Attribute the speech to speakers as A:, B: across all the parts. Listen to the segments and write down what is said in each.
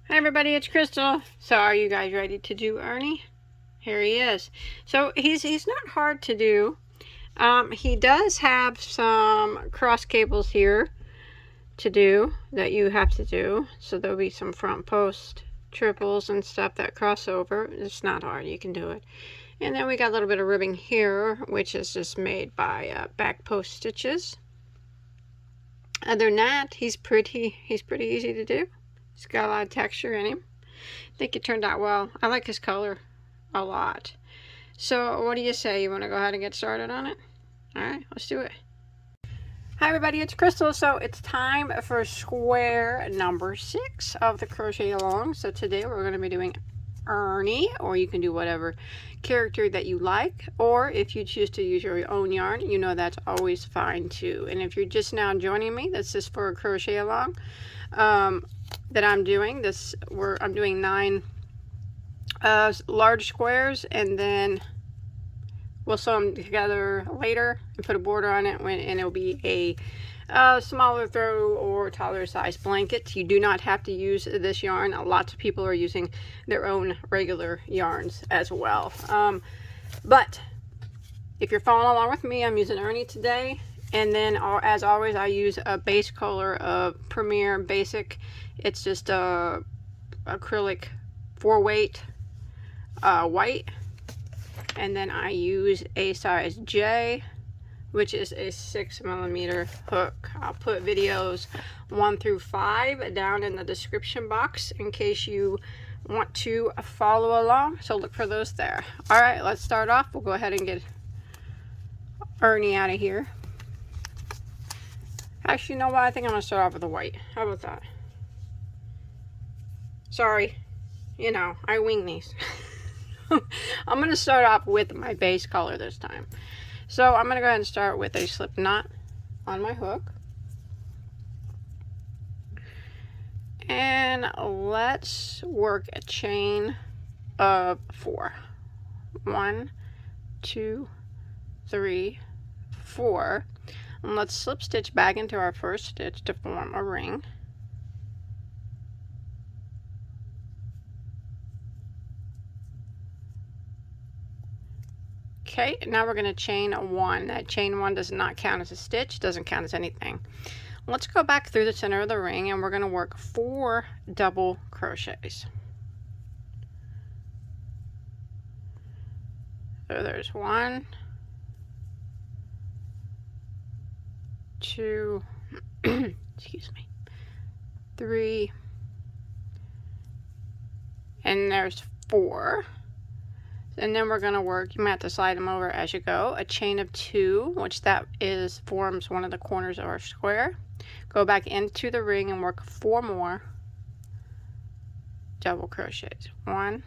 A: Hi everybody, it's Crystal. So are you guys ready to do Ernie? Here he is. So he's not hard to do. He does have some cross cables here to do that you have to do. So there'll be some front post triples and stuff that cross over. It's not hard, you can do it. And then we got a little bit of ribbing here, which is just made by back post stitches. Other than that, he's pretty easy to do. He's got a lot of texture in him. I think it turned out well. I like his color a lot. So what do you say? You want to go ahead and get started on it? Alright, let's do it. Hi everybody, it's Crystal. So it's time for square number 6 of the crochet along. So today we're going to be doing Ernie, or you can do whatever character that you like, or if you choose to use your own yarn, you know that's always fine too. And if you're just now joining me, that's just for a crochet along that I'm doing. I'm doing 9 large squares, and then we'll sew them together later and put a border on it, and it'll be a smaller throw or taller size blanket. You do not have to use this yarn. Lots of people are using their own regular yarns as well. But if you're following along with me, I'm using Ernie today. And then as always, I use a base color of Premier Basic. It's just a acrylic 4-weight white. And then I use a size J, which is a 6mm hook. I'll put videos 1 through 5 down in the description box in case you want to follow along. So look for those there. All right, let's start off. We'll go ahead and get Ernie out of here. Actually, you know what? I think I'm going to start off with the white. How about that? Sorry. You know, I wing these. I'm going to start off with my base color this time. So I'm going to go ahead and start with a slip knot on my hook. And let's work a chain of 4. 1, 2, 3, 4. And let's slip stitch back into our first stitch to form a ring. Okay, now we're going to chain 1. That chain 1 does not count as a stitch, doesn't count as anything. Let's go back through the center of the ring, and we're going to work 4 double crochets. So there's 1, 2, excuse me, 3, and there's 4. And then we're going to work, you might have to slide them over as you go, a chain of 2, which forms one of the corners of our square. Go back into the ring and work 4 more double crochets. 1,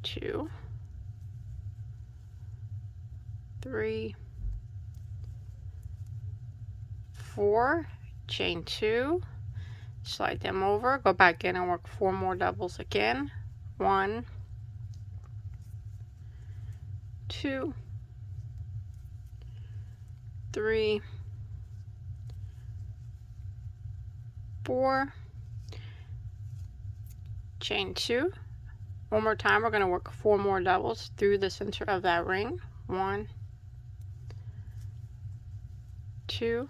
A: 2, 3, 4, chain 2, slide them over, go back in and work 4 more doubles again. 1, 2, 3, 4, chain 2. One more time, we're going to work 4 more doubles through the center of that ring. 1, 2,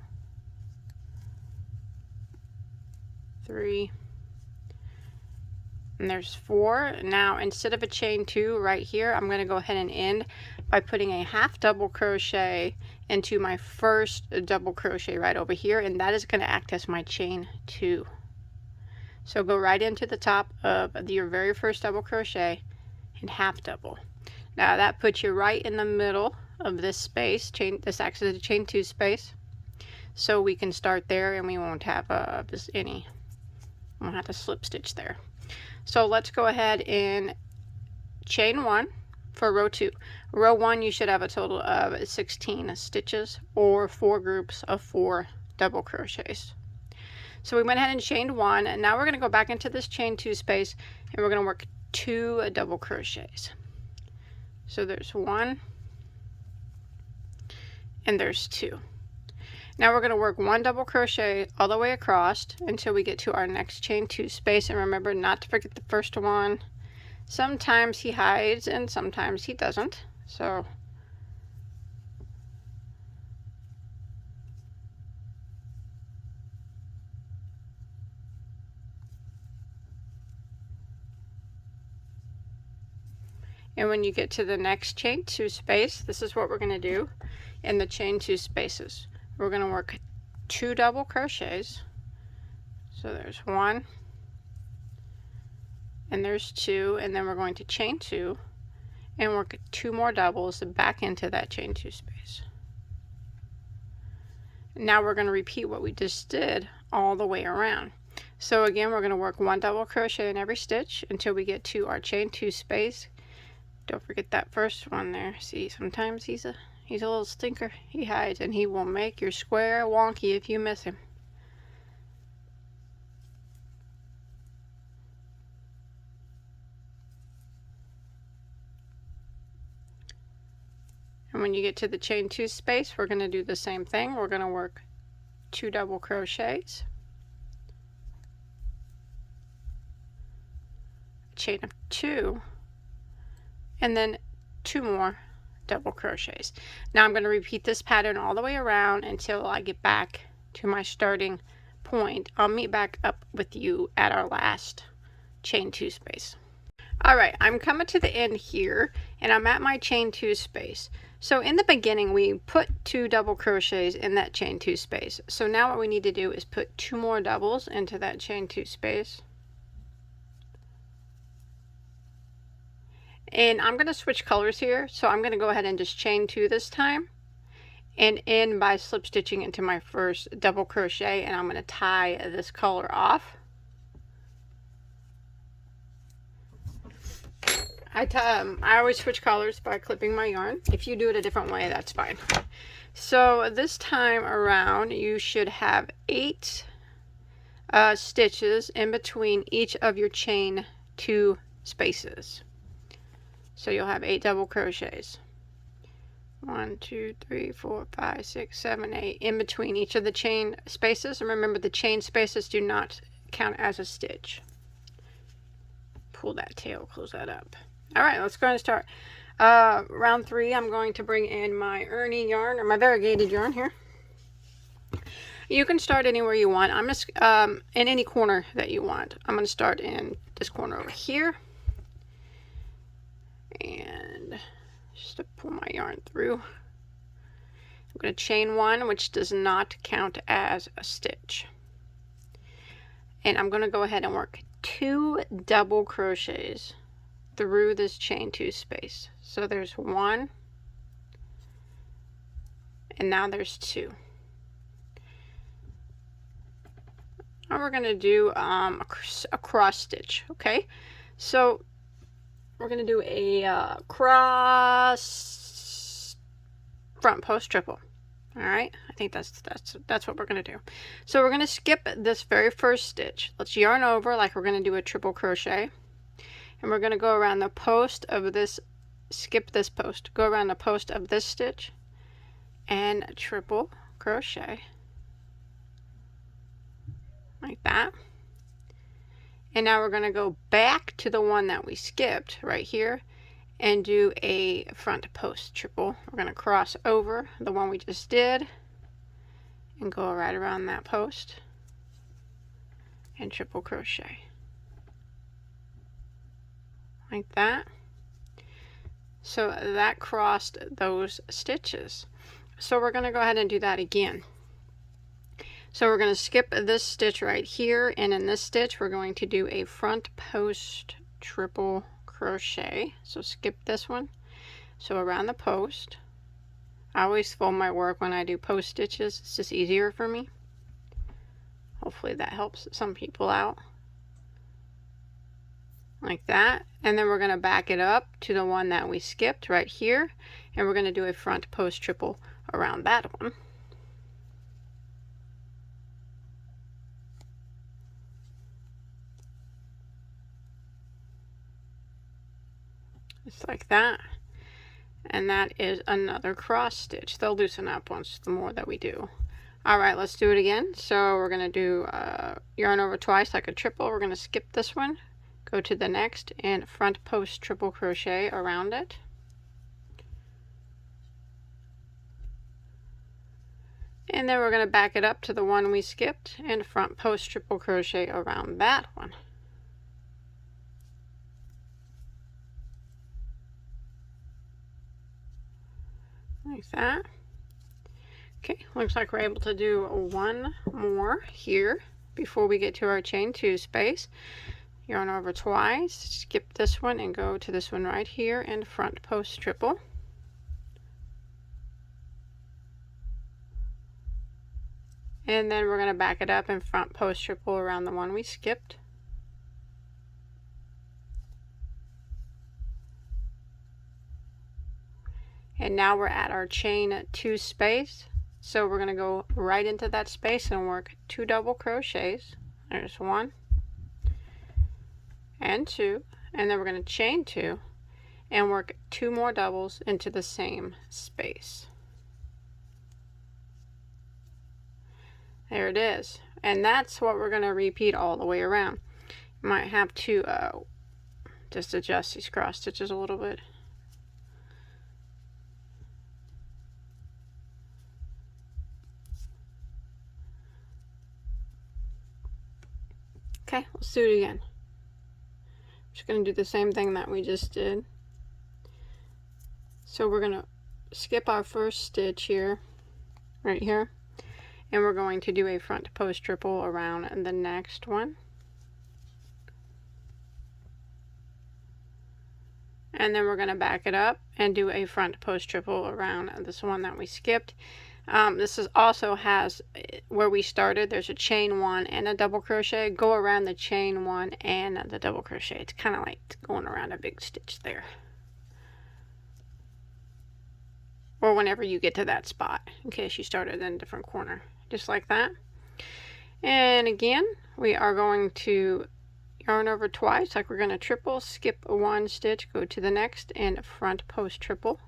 A: 3, and there's 4. Now instead of a chain 2 right here, I'm going to go ahead and end by putting a half double crochet into my first double crochet right over here, and that is going to act as my chain 2. So go right into the top of your very first double crochet and half double. Now that puts you right in the middle of this space. This acts as a chain 2 space, so we can start there and we won't have we'll have to slip stitch there. So let's go ahead and chain 1 for row 2. Row 1, you should have a total of 16 stitches, or 4 groups of 4 double crochets. So we went ahead and chained 1, and now we're going to go back into this chain 2 space, and we're going to work 2 double crochets. So there's 1 and there's 2. Now we're going to work 1 double crochet all the way across until we get to our next chain 2 space, and remember not to forget the first one. Sometimes he hides and sometimes he doesn't, so and when you get to the next chain 2 space, this is what we're going to do in the chain 2 spaces. We're going to work 2 double crochets. So there's 1 and there's 2, and then we're going to chain 2 and work 2 more doubles back into that chain 2 space. Now we're going to repeat what we just did all the way around. So again, we're going to work 1 double crochet in every stitch until we get to our chain 2 space. Don't forget that first one there. See, sometimes he's a little stinker. He hides and he will make your square wonky if you miss him. And when you get to the chain 2 space, we're going to do the same thing. We're going to work 2 double crochets, chain of 2, and then 2 more double crochets. Now I'm going to repeat this pattern all the way around until I get back to my starting point. I'll meet back up with you at our last chain 2 space. Alright, I'm coming to the end here and I'm at my chain 2 space. So in the beginning we put 2 double crochets in that chain 2 space. So now what we need to do is put 2 more doubles into that chain 2 space. And I'm going to switch colors here, so I'm going to go ahead and just chain 2 this time and end by slip stitching into my first double crochet, and I'm going to tie this color off. I always switch colors by clipping my yarn. If you do it a different way, that's fine. So this time around you should have 8 stitches in between each of your chain 2 spaces. So you'll have 8 double crochets. 1, 2, 3, 4, 5, 6, 7, 8 in between each of the chain spaces. And remember, the chain spaces do not count as a stitch. Pull that tail, close that up. Alright, let's go ahead and start. Round 3, I'm going to bring in my Ernie yarn, or my variegated yarn here. You can start anywhere you want. I'm just in any corner that you want. I'm going to start in this corner over here. And just to pull my yarn through, I'm going to chain 1, which does not count as a stitch. And I'm going to go ahead and work 2 double crochets through this chain 2 space. So there's 1, and now there's 2. Now we're going to do a cross stitch. Okay, so we're going to do a cross front post triple. All right, I think that's what we're going to do. So we're going to skip this very first stitch. Let's yarn over like we're going to do a triple crochet, and we're going to go around the post of this, skip this post, go around the post of this stitch and triple crochet like that. And now we're going to go back to the one that we skipped right here and do a front post triple. We're going to cross over the one we just did and go right around that post and triple crochet like that. So that crossed those stitches. So we're going to go ahead and do that again. So we're going to skip this stitch right here, and in this stitch we're going to do a front post triple crochet. So skip this one. So around the post, I always fold my work when I do post stitches. It's just easier for me. Hopefully that helps some people out. Like that. And then we're going to back it up to the one that we skipped right here, and we're going to do a front post triple around that one. Just like that. And that is another cross stitch. They'll loosen up once the more that we do. All right, let's do it again. So we're going to do yarn over twice like a triple. We're going to skip this one, go to the next, and front post triple crochet around it. And then we're going to back it up to the one we skipped and front post triple crochet around that one. Like that. Okay, looks like we're able to do one more here before we get to our chain 2 space. Yarn over twice, skip this one and go to this one right here and front post triple. And then we're going to back it up and front post triple around the one we skipped. And now we're at our chain 2 space. So we're going to go right into that space and work 2 double crochets. There's 1 and 2, and then we're going to chain 2 and work 2 more doubles into the same space. There it is. And that's what we're going to repeat all the way around. You might have to just adjust these cross stitches a little bit. Okay, let's do it again. I'm just going to do the same thing that we just did. So we're going to skip our first stitch here, right here, and we're going to do a front post triple around the next one. And then we're going to back it up and do a front post triple around this one that we skipped. This is also has where we started. There's a chain 1 and a double crochet. Go around the chain 1 and the double crochet. It's kind of like going around a big stitch there. Or whenever you get to that spot, in case you started in a different corner. Just like that. And again, we are going to yarn over twice, like we're going to triple, skip 1 stitch, go to the next, and front post triple.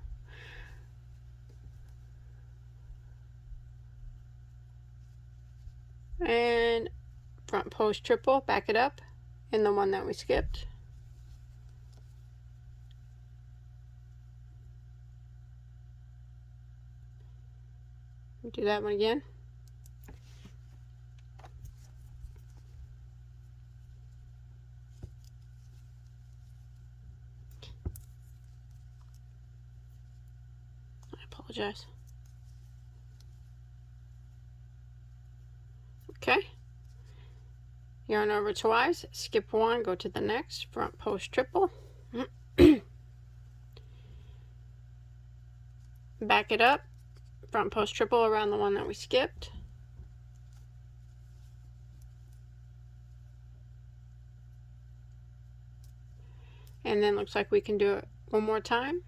A: And front post triple, back it up in the one that we skipped. Do that one again. I apologize. Okay. Yarn over twice, skip 1, go to the next, front post triple. Back it up, front post triple around the one that we skipped. And then looks like we can do it one more time.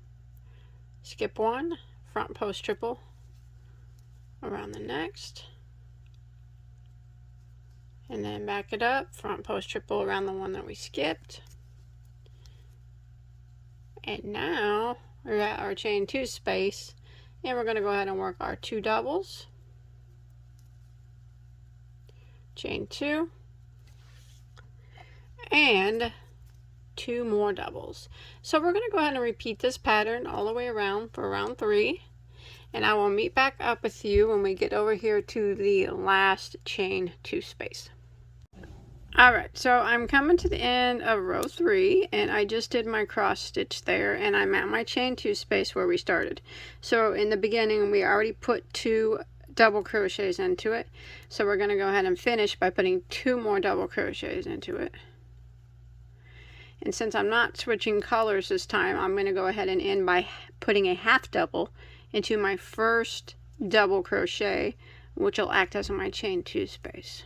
A: Skip 1, front post triple around the next. And then back it up, front post triple around the one that we skipped. And now we're at our chain 2 space, and we're going to go ahead and work our 2 doubles. Chain 2 and 2 more doubles. So we're going to go ahead and repeat this pattern all the way around for round 3, and I will meet back up with you when we get over here to the last chain 2 space. Alright, so I'm coming to the end of row 3, and I just did my cross stitch there, and I'm at my chain 2 space where we started. So in the beginning we already put 2 double crochets into it, so we're going to go ahead and finish by putting 2 more double crochets into it. And since I'm not switching colors this time, I'm going to go ahead and end by putting a half double into my first double crochet, which will act as my chain 2 space.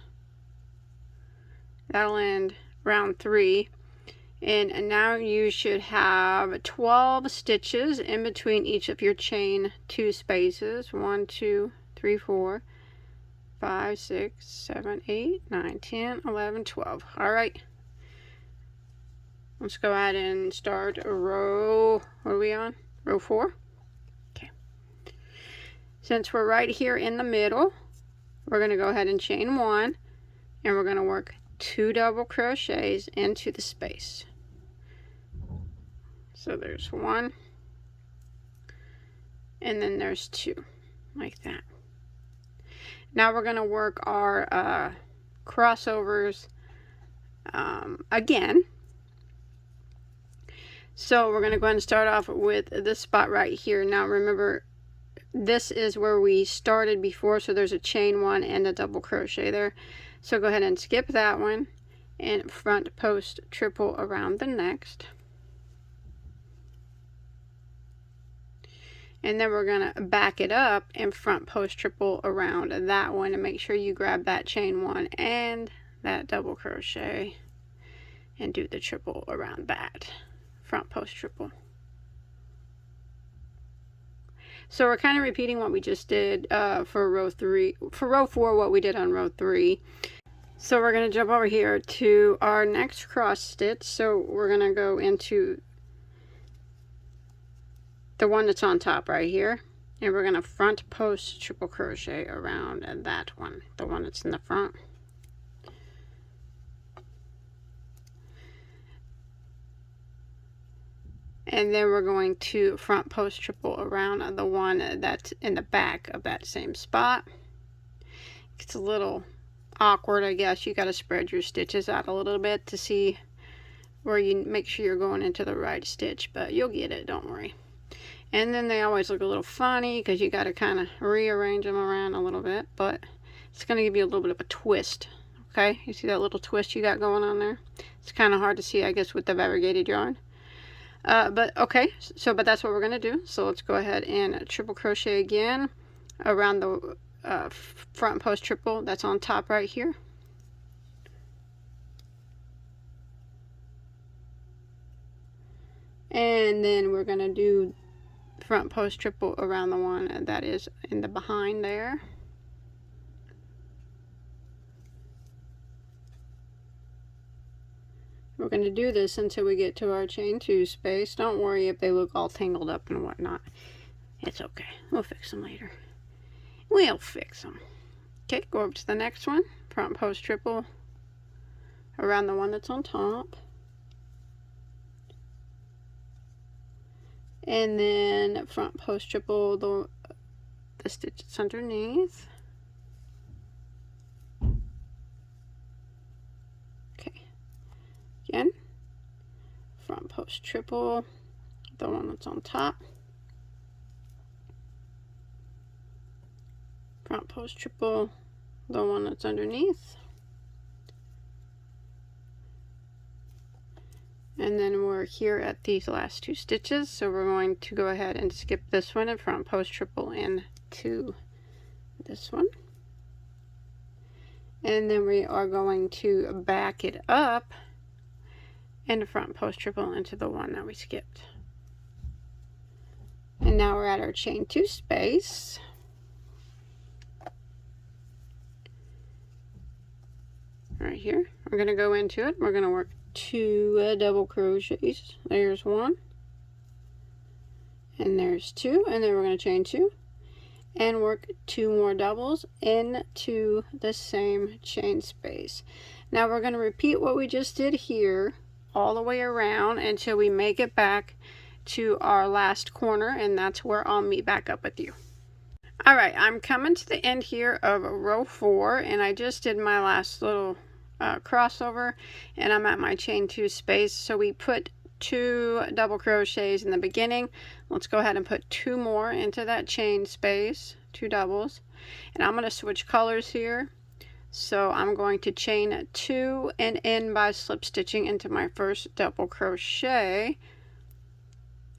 A: That'll end round 3, and now you should have 12 stitches in between each of your chain 2 spaces. 1, 2, 3, 4, 5, 6, 7, 8, 9, 10, 11, 12. Alright, let's go ahead and start a row. What are we on? Row 4. Okay, since we're right here in the middle, we're going to go ahead and chain 1, and we're going to work 2 double crochets into the space. So there's 1, and then there's 2, like that. Now we're going to work our crossovers again. So we're going to go ahead and start off with this spot right here. Now remember, this is where we started before, so there's a chain 1 and a double crochet there. So go ahead and skip that one and front post triple around the next. And then we're going to back it up and front post triple around that one, and make sure you grab that chain 1 and that double crochet and do the triple around that front post triple. So we're kind of repeating what we just did for row 4, what we did on row 3. So we're going to jump over here to our next cross stitch. So we're going to go into the one that's on top right here, and we're going to front post triple crochet around that one, the one that's in the front. And then we're going to front post triple around the one that's in the back of that same spot. It's a little awkward, I guess. You got to spread your stitches out a little bit to see where you make sure you're going into the right stitch, but you'll get it, don't worry. And then they always look a little funny because you got to kind of rearrange them around a little bit, but it's going to give you a little bit of a twist. Okay, you see that little twist you got going on there? It's kind of hard to see, I guess, with the variegated yarn. But okay, but that's what we're going to do. So let's go ahead and triple crochet again around the front post triple that's on top right here. And then we're going to do front post triple around the one that is in the behind there. We're going to do this until we get to our chain 2 space. Don't worry if they look all tangled up and whatnot. It's okay. We'll fix them later. We'll fix them. Okay, go over to the next one. Front post triple around the one that's on top. And then front post triple the stitch that's underneath. Again, front post triple the one that's on top, front post triple the one that's underneath, and then we're here at these last 2 stitches, so we're going to go ahead and skip this one and front post triple into this one, and then we are going to back it up and front post triple into the one that we skipped. And now we're at our chain 2 space. Right here. We're going to go into it. We're going to work 2 double crochets. There's 1. And there's 2. And then we're going to chain 2. And work 2 more doubles into the same chain space. Now we're going to repeat what we just did here all the way around until we make it back to our last corner, and that's where I'll meet back up with you. Alright, I'm coming to the end here of row 4, and I just did my last little crossover, and I'm at my chain 2 space. So we put 2 double crochets in the beginning. Let's go ahead and put 2 more into that chain space, 2 doubles, and I'm going to switch colors here. So I'm going to chain 2 and end by slip stitching into my first double crochet,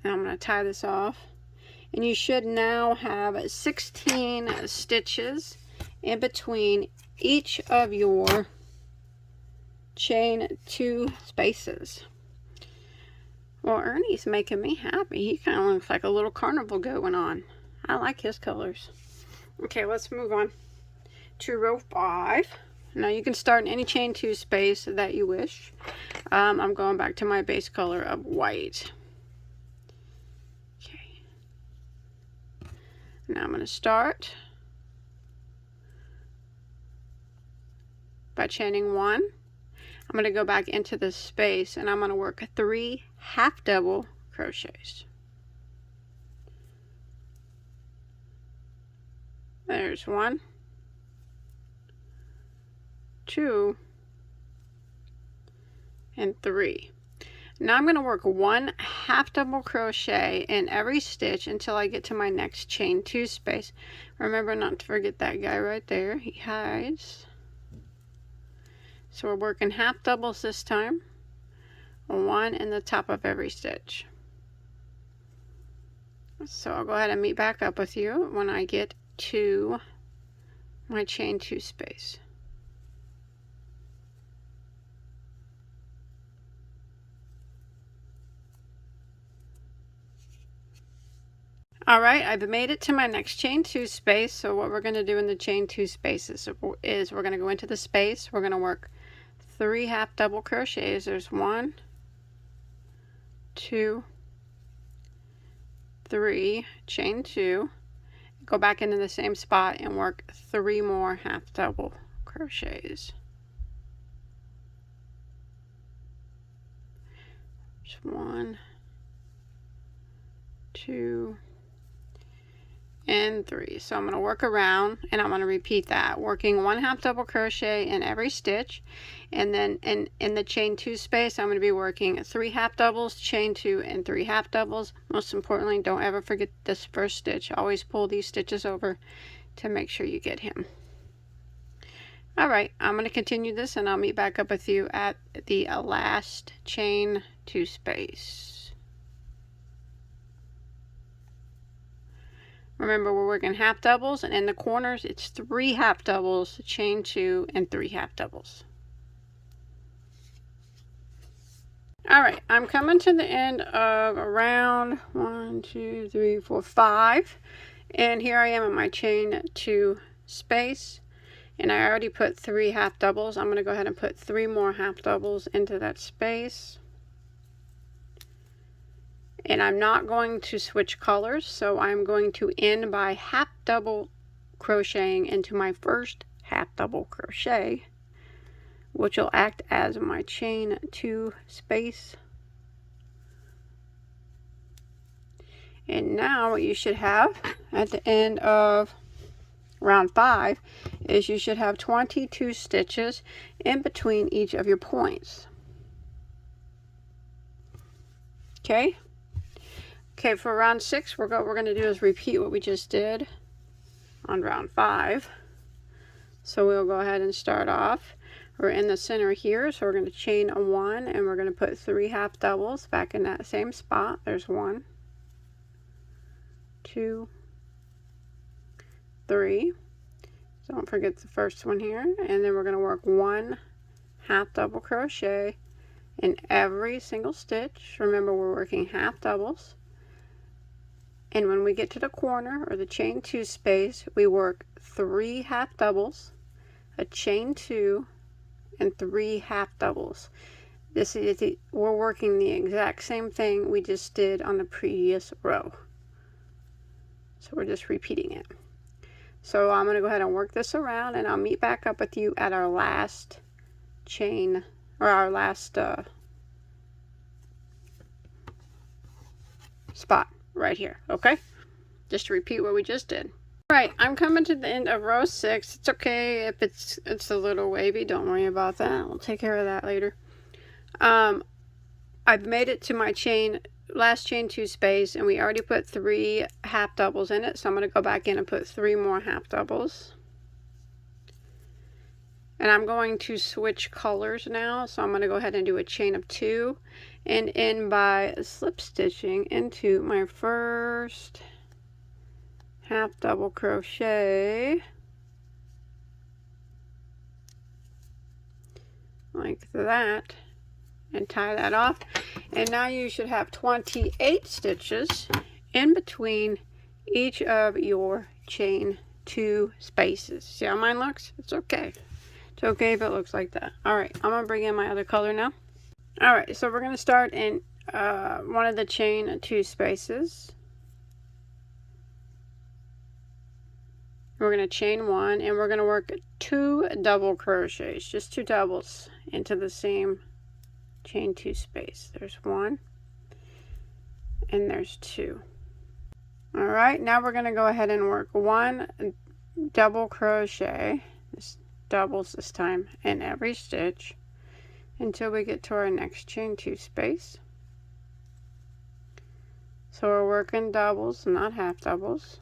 A: and I'm going to tie this off, and you should now have 16 stitches in between each of your chain 2 spaces. Well, Ernie's making me happy. He kind of looks like a little carnival going on. I like his colors. Okay, let's move on to row 5. Now you can start in any chain 2 space that you wish. I'm going back to my base color of white. Okay. Now I'm going to start by chaining 1. I'm going to go back into the space and I'm going to work 3 half double crochets. There's 1, 2, and 3. Now I'm going to work 1 half double crochet in every stitch until I get to my next chain 2 space. Remember not to forget that guy right there. He hides. So we're working half doubles this time. 1 in the top of every stitch. So I'll go ahead and meet back up with you when I get to my chain 2 space. Alright, I've made it to my next chain 2 space. So what we're going to do in the chain 2 spaces is we're going to go into the space. We're going to work 3 half double crochets. There's 1, 2, 3, chain 2, go back into the same spot and work 3 more half double crochets. Just 1, 2, and 3. So I'm going to work around and I'm going to repeat that, working 1 half double crochet in every stitch, and then in the chain 2 space I'm going to be working 3 half doubles, chain 2, and 3 half doubles. Most importantly, don't ever forget this first stitch. Always pull these stitches over to make sure you get him. Alright, I'm going to continue this and I'll meet back up with you at the last chain 2 space. Remember, we're working half doubles, and in the corners it's 3 half doubles, chain 2, and 3 half doubles. Alright, I'm coming to the end of around 1, 2, 3, 4, 5, and here I am in my chain 2 space, and I already put 3 half doubles. I'm going to go ahead and put 3 more half doubles into that space. And I'm not going to switch colors, so I'm going to end by half double crocheting into my first half double crochet, which will act as my chain 2 space. And now what you should have at the end of round 5 is you should have 22 stitches in between each of your points. Okay? Okay, for round 6, what we're going to do is repeat what we just did on round 5. So we'll go ahead and start off. We're in the center here, so we're going to chain a 1, and we're going to put 3 half doubles back in that same spot. There's 1, 2, 3. Don't forget the first one here. And then we're going to work 1 half double crochet in every single stitch. Remember, we're working half doubles. And when we get to the corner or the chain 2 space, we work 3 half doubles, a chain 2, and 3 half doubles. We're working the exact same thing we just did on the previous row. So we're just repeating it. So I'm going to go ahead and work this around, and I'll meet back up with you at our last chain, or our last spot right here. Okay, just to repeat what we just did. Right, I'm coming to the end of row 6. It's okay if it's a little wavy, don't worry about that. We'll take care of that later. I've made it to my last chain 2 space, and we already put 3 half doubles in it, so I'm going to go back in and put 3 more half doubles. And I'm going to switch colors now, so I'm going to go ahead and do a chain of 2 and end by slip stitching into my first half double crochet like that, and tie that off. And now you should have 28 stitches in between each of your chain 2 spaces. See how mine looks? It's okay. It's okay if it looks like that. Alright, I'm going to bring in my other color now. Alright, so we're going to start in one of the chain 2 spaces. We're going to chain 1 and we're going to work 2 double crochets, just 2 doubles into the same chain 2 space. There's 1 and there's 2. All right, now we're going to go ahead and work 1 double crochet, this doubles this time, in every stitch until we get to our next chain 2 space. So we're working doubles, not half doubles.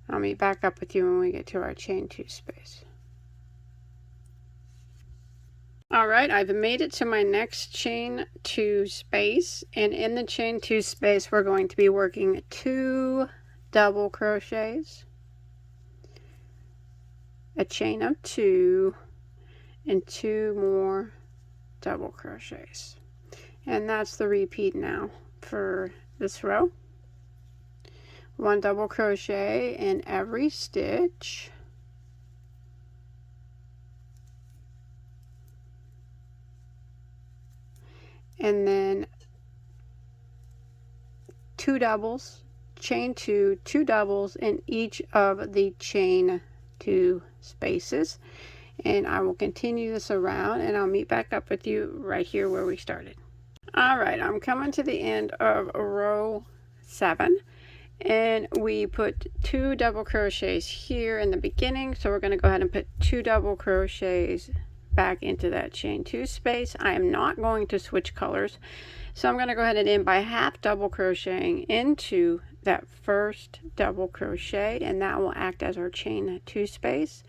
A: I'll meet back up with you when we get to our chain 2 space. Alright, I've made it to my next chain 2 space, and in the chain 2 space we're going to be working 2 double crochets, a chain of 2, and 2 more double crochets. And that's the repeat now for this row. 1 double crochet in every stitch, and then 2 doubles, chain 2, 2 doubles in each of the chain 2 spaces. And I will continue this around and I'll meet back up with you right here where we started. Alright, I'm coming to the end of row 7. And we put 2 double crochets here in the beginning, so we're going to go ahead and put 2 double crochets back into that chain 2 space. I am not going to switch colors, so I'm going to go ahead and end by half double crocheting into that first double crochet, and that will act as our chain 2 space.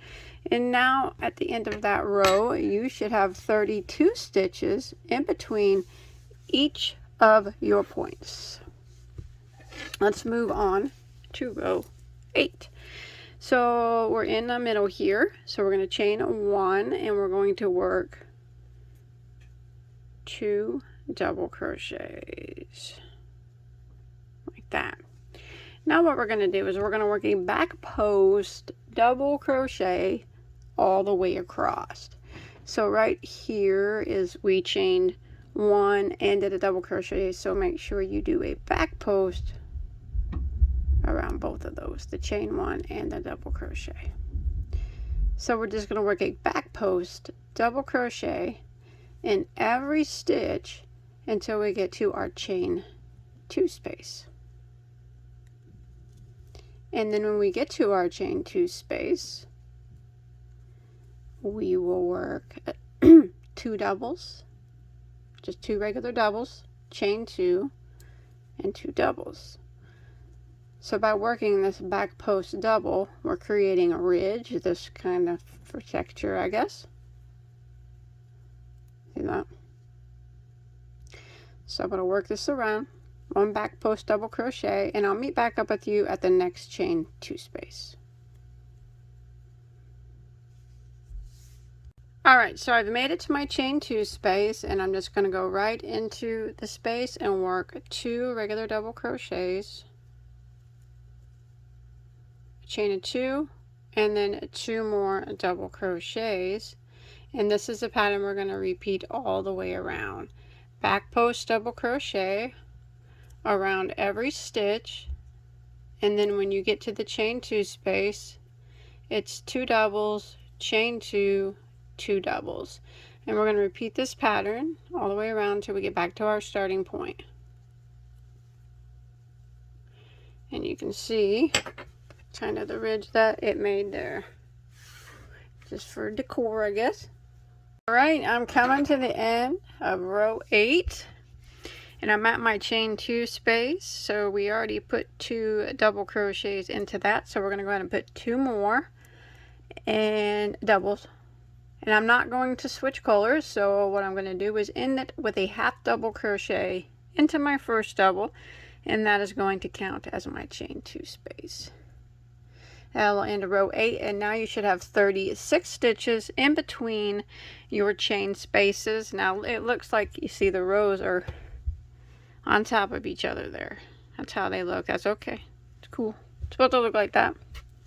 A: And now at the end of that row you should have 32 stitches in between each of your points. Let's move on to row 8. So we're in the middle here, so we're going to chain 1 and we're going to work 2 double crochets like that. Now what we're going to do is we're going to work a back post double crochet all the way across. So right here is we chained 1 and did a double crochet, so make sure you do a back post around both of those, the chain 1 and the double crochet. So we're just going to work a back post double crochet in every stitch until we get to our chain 2 space. And then when we get to our chain 2 space, we will work 2 doubles, just 2 regular doubles, chain 2, and 2 doubles. So by working this back post double, we're creating a ridge, this kind of for texture, I guess. See that? So I'm going to work this around, 1 back post double crochet, and I'll meet back up with you at the next chain 2 space. Alright, so I've made it to my chain 2 space, and I'm just going to go right into the space and work 2 regular double crochets, chain of 2, and then 2 more double crochets. And this is the pattern we're going to repeat all the way around. Back post double crochet around every stitch, and then when you get to the chain 2 space, it's 2 doubles, chain 2, 2 doubles. And we're going to repeat this pattern all the way around until we get back to our starting point. And you can see kind of the ridge that it made there, just for decor, I guess. Alright, I'm coming to the end of row 8, and I'm at my chain 2 space. So we already put 2 double crochets into that, so we're going to go ahead and put 2 more and doubles. And I'm not going to switch colors, so what I'm going to do is end it with a half double crochet into my first double, and that is going to count as my chain 2 space. That'll end row 8, and now you should have 36 stitches in between your chain spaces. Now it looks like you see the rows are on top of each other there. That's how they look. That's okay. It's cool. It's supposed to look like that.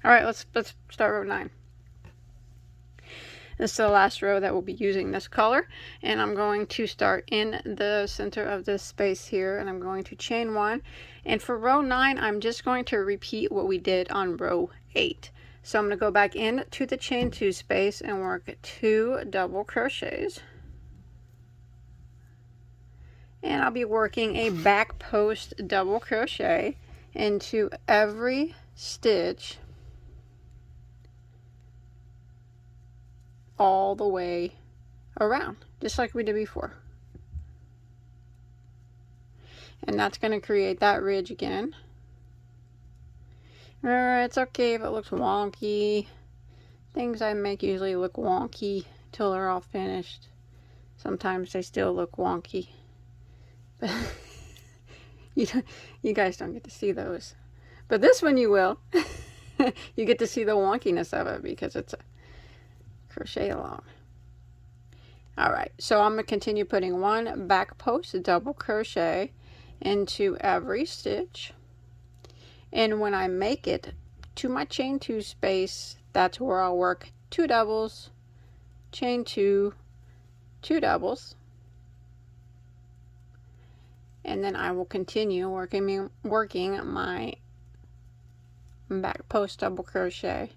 A: Alright, let's start row 9. This is the last row that we'll be using this color, and I'm going to start in the center of this space here, and I'm going to chain 1. And for row 9, I'm just going to repeat what we did on row 8. So I'm going to go back into the chain 2 space and work 2 double crochets. And I'll be working a back post double crochet into every stitch all the way around, just like we did before. And that's going to create that ridge again. It's okay if it looks wonky. Things I make usually look wonky till they're all finished. Sometimes they still look wonky. But you guys don't get to see those. But this one you will. You get to see the wonkiness of it because it's a crochet along. Alright, so I'm going to continue putting 1 back post double crochet into every stitch. And when I make it to my chain 2 space, that's where I'll work 2 doubles, chain 2, 2 doubles, and then I will continue working my back post double crochet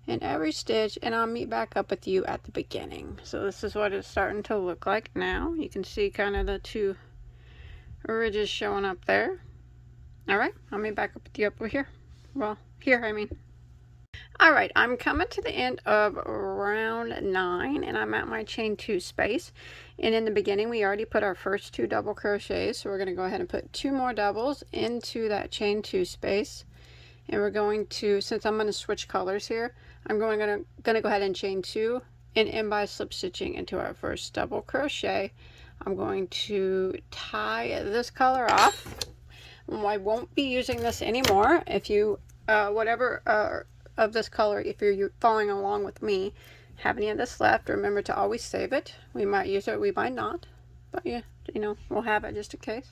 A: in every stitch, and I'll meet back up with you at the beginning. So this is what it's starting to look like now. You can see kind of the 2 ridges showing up there. Alright, I'll meet back up with you up here. Well, here I mean. Alright, I'm coming to the end of round 9, and I'm at my chain 2 space. And in the beginning we already put our first 2 double crochets, so we're going to go ahead and put 2 more doubles into that chain 2 space. And we're going to, since I'm going to switch colors here, I'm going to go ahead and chain 2 and end by slip stitching into our first double crochet. I'm going to tie this color off. I won't be using this anymore. If you whatever of this color, if you're following along with me, have any of this left, remember to always save it. We might use it, we might not, but yeah, you know, we'll have it just in case.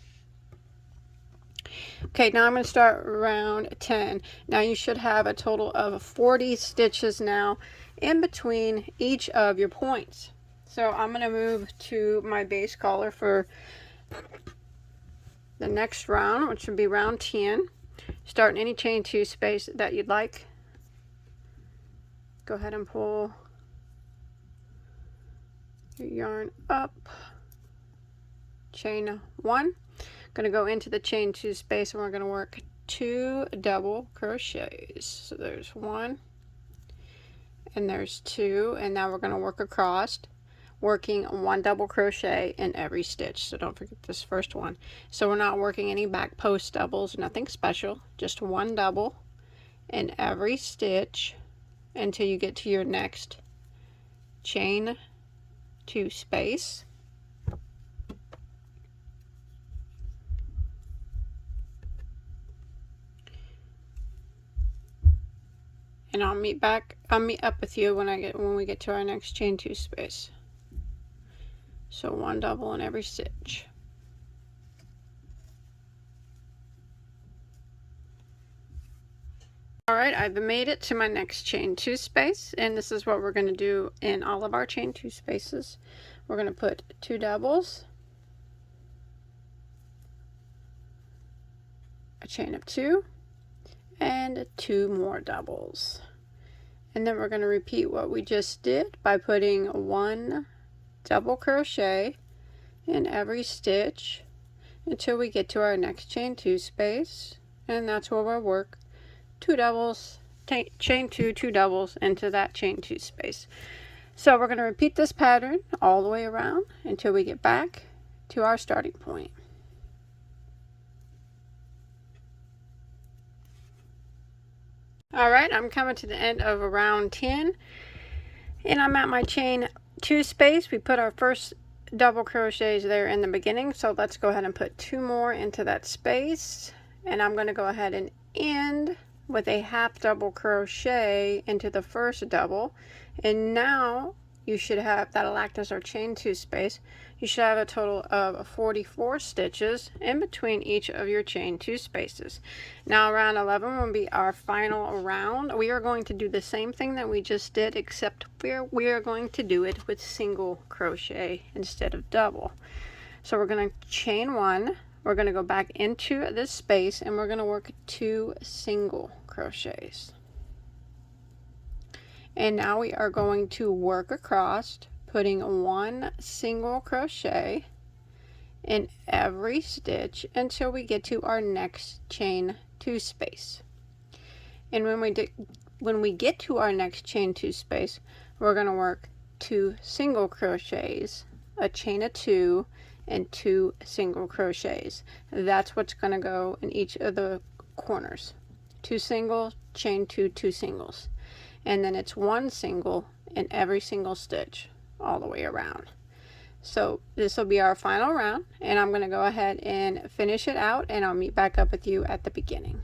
A: Okay, now I'm going to start round 10. Now you should have a total of 40 stitches now in between each of your points. So I'm going to move to my base color for the next round, which would be round 10. Start in any chain 2 space that you'd like. Go ahead and pull your yarn up, chain 1. Going to go into the chain 2 space, and we're going to work 2 double crochets. So there's 1 and there's 2, and now we're going to work across, working 1 double crochet in every stitch. So don't forget this first one. So we're not working any back post doubles, nothing special, just 1 double in every stitch until you get to your next chain 2 space. And I'll meet up with you when we get to our next chain 2 space. So 1 double in every stitch. Alright, I've made it to my next chain 2 space, and this is what we're going to do in all of our chain 2 spaces. We're going to put 2 doubles, a chain of 2, and 2 more doubles. And then we're going to repeat what we just did by putting 1 double crochet in every stitch until we get to our next chain 2 space, and that's where we'll work 2 doubles, chain 2, 2 doubles into that chain 2 space. So we're going to repeat this pattern all the way around until we get back to our starting point. Alright, I'm coming to the end of round 10, and I'm at my chain 2 space. We put our first double crochets there in the beginning, so let's go ahead and put 2 more into that space, and I'm going to go ahead and end with a half double crochet into the first double. And now you should have, that'll act as our chain 2 space. You should have a total of 44 stitches in between each of your chain 2 spaces. Now round 11 will be our final round. We are going to do the same thing that we just did, except we are going to do it with single crochet instead of double. So we're going to chain 1, we're going to go back into this space, and we're going to work 2 single crochets. And now we are going to work across, putting 1 single crochet in every stitch until we get to our next chain 2 space. And when we get to our next chain 2 space, we're going to work 2 single crochets, a chain of 2, and 2 single crochets. That's what's going to go in each of the corners. 2 singles, chain 2, 2 singles. And then it's 1 single in every single stitch all the way around. So this will be our final round, and I'm going to go ahead and finish it out, and I'll meet back up with you at the beginning.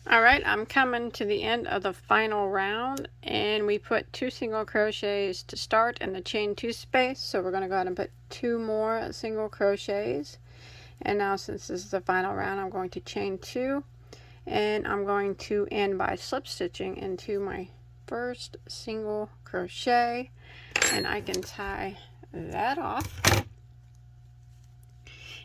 A: Alright, I'm coming to the end of the final round, and we put 2 single crochets to start in the chain 2 space, so we're going to go ahead and put 2 more single crochets. And now, since this is the final round, I'm going to chain 2, and I'm going to end by slip stitching into my first single crochet, and I can tie that off.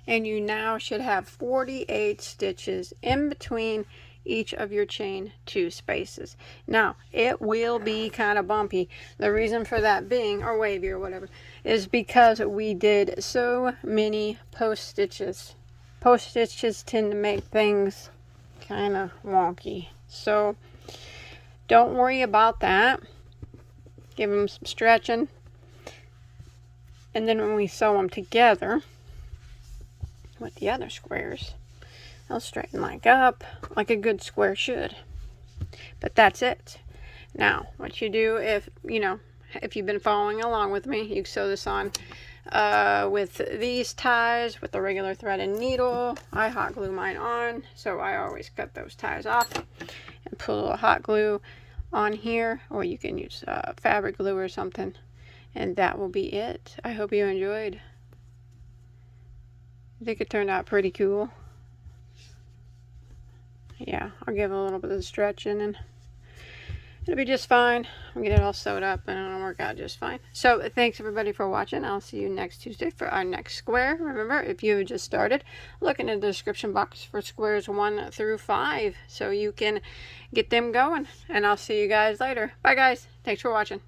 A: And you now should have 48 stitches in between each of your chain 2 spaces. Now it will be kind of bumpy. The reason for that being, or wavy or whatever, is because we did so many post stitches. Post stitches tend to make things kind of wonky, so don't worry about that. Give them some stretching, and then when we sew them together with the other squares, they'll straighten up like a good square should. But that's it. Now what you do, if you've been following along with me, you can sew this on with these ties with the regular thread and needle. I hot glue mine on, so I always cut those ties off and put a little hot glue on here, or you can use fabric glue or something, and that will be it. I hope you enjoyed. I think it turned out pretty cool. Yeah, I'll give it a little bit of stretching and it'll be just fine. I'll get it all sewed up and it'll work out just fine. So thanks everybody for watching. I'll see you next Tuesday for our next square. Remember, if you just started, look in the description box for squares 1 through 5 so you can get them going. And I'll see you guys later. Bye guys. Thanks for watching.